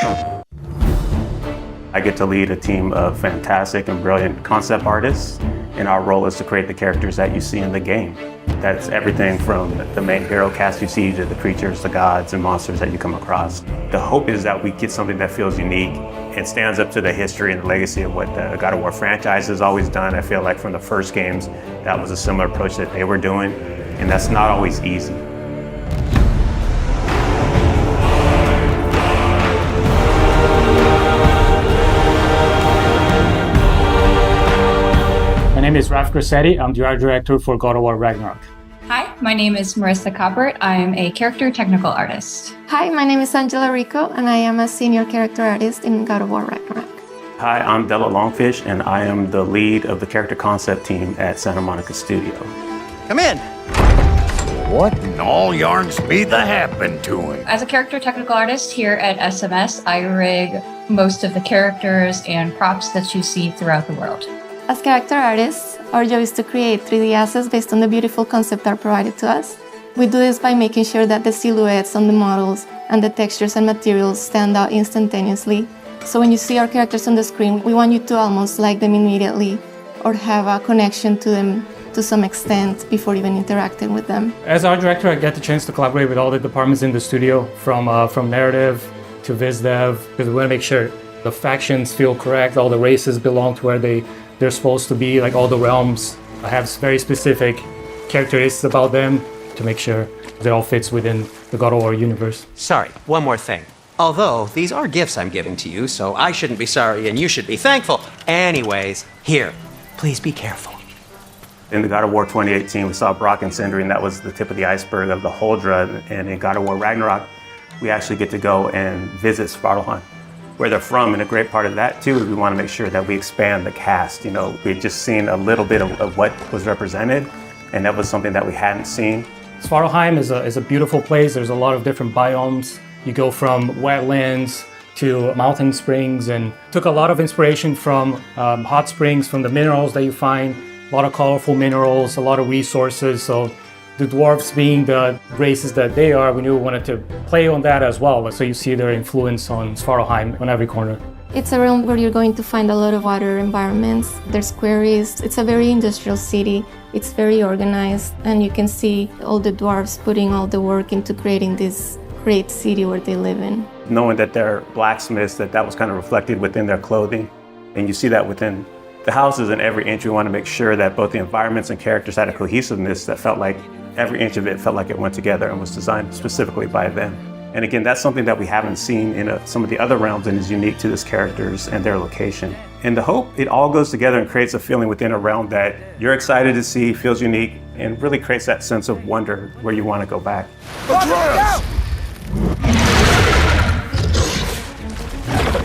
I get to lead a team of fantastic and brilliant concept artists, and our role is to create the characters that you see in the game. That's everything from the main hero cast you see to the creatures, the gods, and monsters that you come across. The hope is that we get something that feels unique and stands up to the history and the legacy of what the God of War franchise has always done. I feel like from the first games, that was a similar approach that they were doing, and that's not always easy. My name is Raf Grassetti. I'm the art director for God of War Ragnarok. Hi, my name is Marissa Coppert. I'm a character technical artist. Hi, my name is Angela Rico, and I am a senior character artist in God of War Ragnarok. Hi, I'm Della Longfish, and I am the lead of the character concept team at Santa Monica Studio. Come in. What in all yarns be the happened to him? As a character technical artist here at SMS, I rig most of the characters and props that you see throughout the world. As character artists, our job is to create 3D assets based on the beautiful concept art provided to us. We do this by making sure that the silhouettes on the models and the textures and materials stand out instantaneously. So when you see our characters on the screen, we want you to almost like them immediately or have a connection to them to some extent before even interacting with them. As art director, I get the chance to collaborate with all the departments in the studio, from narrative to viz dev, because we want to make sure the factions feel correct, all the races belong to where they're supposed to be, like all the realms have very specific characteristics about them to make sure it all fits within the God of War universe. Sorry, one more thing. Although, these are gifts I'm giving to you, so I shouldn't be sorry and you should be thankful. Anyways, here, please be careful. In the God of War 2018, we saw Brock and Sindri, and that was the tip of the iceberg of the Huldra. And in God of War Ragnarok, we actually get to go and visit Svartelheim, where they're from. And a great part of that too is we want to make sure that we expand the cast. You know, we'd just seen a little bit of what was represented, and that was something that we hadn't seen. Svartelheim is a beautiful place. There's a lot of different biomes. You go from wetlands to mountain springs, and took a lot of inspiration from hot springs, from the minerals that you find, a lot of colorful minerals, a lot of resources. So the dwarves being the races that they are, we knew we wanted to play on that as well. So you see their influence on Svartelheim on every corner. It's a realm where you're going to find a lot of water environments. There's quarries. It's a very industrial city. It's very organized, and you can see all the dwarves putting all the work into creating this great city where they live in. Knowing that they're blacksmiths, that was kind of reflected within their clothing. And you see that within the houses and every inch. We want to make sure that both the environments and characters had a cohesiveness that felt like every inch of it felt like it went together and was designed specifically by them. And again, that's something that we haven't seen in some of the other realms and is unique to these characters and their location. And the hope, it all goes together and creates a feeling within a realm that you're excited to see, feels unique, and really creates that sense of wonder where you want to go back.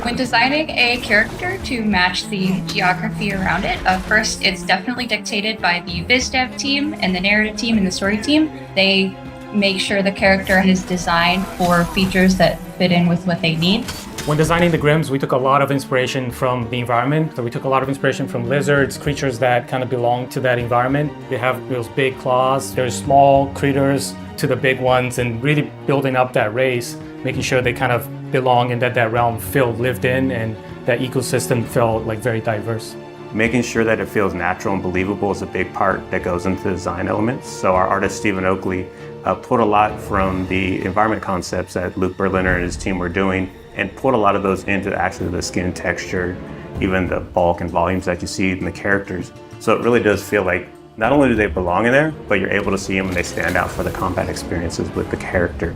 When designing a character to match the geography around it, first it's definitely dictated by the viz dev team and the narrative team and the story team. They make sure the character is designed for features that fit in with what they need. When designing the Grims, we took a lot of inspiration from the environment. So we took a lot of inspiration from lizards, creatures that kind of belong to that environment. They have those big claws. There's small critters to the big ones, and really building up that race, making sure they kind of belong and that realm felt lived in and that ecosystem felt like very diverse. Making sure that it feels natural and believable is a big part that goes into the design elements. So our artist, Stephen Oakley, put a lot from the environment concepts that Luke Berliner and his team were doing and put a lot of those into actually the skin texture, even the bulk and volumes that you see in the characters. So it really does feel like not only do they belong in there, but you're able to see them and they stand out for the combat experiences with the character.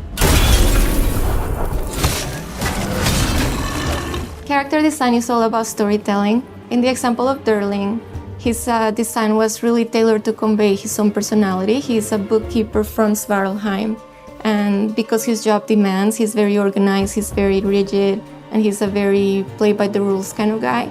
Character design is all about storytelling. In the example of Durling, his design was really tailored to convey his own personality. He's a bookkeeper from Svartelheim, and because his job demands, he's very organized, he's very rigid, and he's a very play-by-the-rules kind of guy.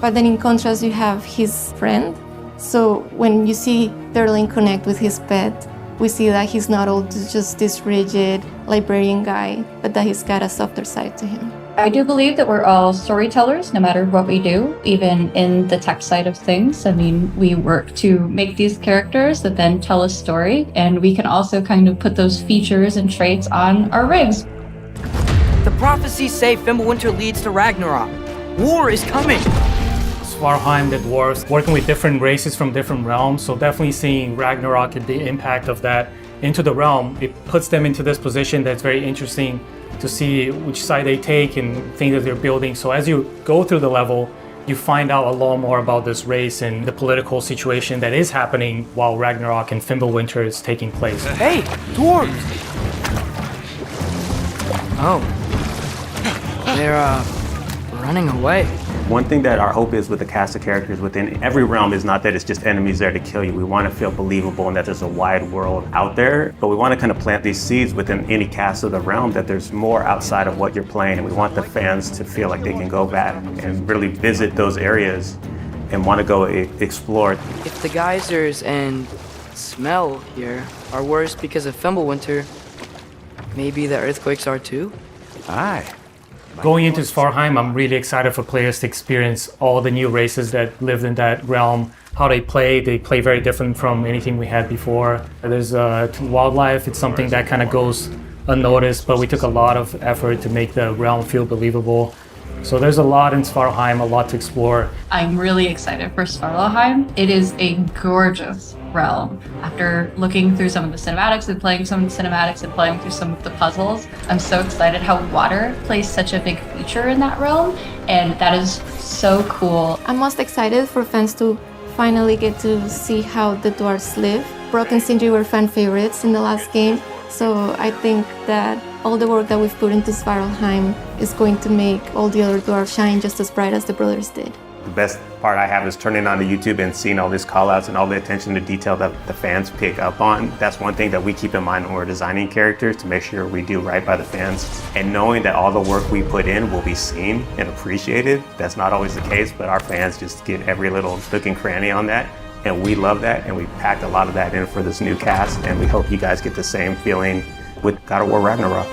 But then in contrast, you have his friend. So when you see Durling connect with his pet, we see that he's not all just this rigid librarian guy, but that he's got a softer side to him. I do believe that we're all storytellers, no matter what we do, even in the tech side of things. I mean, we work to make these characters that then tell a story, and we can also kind of put those features and traits on our rigs. The prophecies say Fimbulwinter leads to Ragnarok. War is coming. Svartelheim, the dwarves, working with different races from different realms, so definitely seeing Ragnarok and the impact of that into the realm, it puts them into this position that's very interesting to see which side they take and things that they're building. So as you go through the level, you find out a lot more about this race and the political situation that is happening while Ragnarok and Fimbulwinter is taking place. Hey, dwarves! Oh. They're, running away. One thing that our hope is with the cast of characters within every realm is not that it's just enemies there to kill you. We want to feel believable and that there's a wide world out there, but we want to kind of plant these seeds within any cast of the realm that there's more outside of what you're playing, and we want the fans to feel like they can go back and really visit those areas and want to go explore. If the geysers and smell here are worse because of Fimbulwinter, maybe the earthquakes are too? Aye. Going into Svartelheim, I'm really excited for players to experience all the new races that lived in that realm, how they play. They play very different from anything we had before. There's wildlife, it's something that kind of goes unnoticed, but we took a lot of effort to make the realm feel believable. So there's a lot in Svartelheim, a lot to explore. I'm really excited for Svartalheim. It is a gorgeous realm. After looking through some of the cinematics and playing some of the cinematics and playing through some of the puzzles, I'm so excited how water plays such a big feature in that realm, and that is so cool. I'm most excited for fans to finally get to see how the dwarves live. Brock and Sindri were fan favorites in the last game, so I think that all the work that we've put into Svartalheim is going to make all the other dwarves shine just as bright as the brothers did. The best part I have is turning on to YouTube and seeing all these call-outs and all the attention to detail that the fans pick up on. That's one thing that we keep in mind when we're designing characters, to make sure we do right by the fans. And knowing that all the work we put in will be seen and appreciated, that's not always the case, but our fans just get every little nook and cranny on that. And we love that, and we packed a lot of that in for this new cast, and we hope you guys get the same feeling with God of War Ragnarok.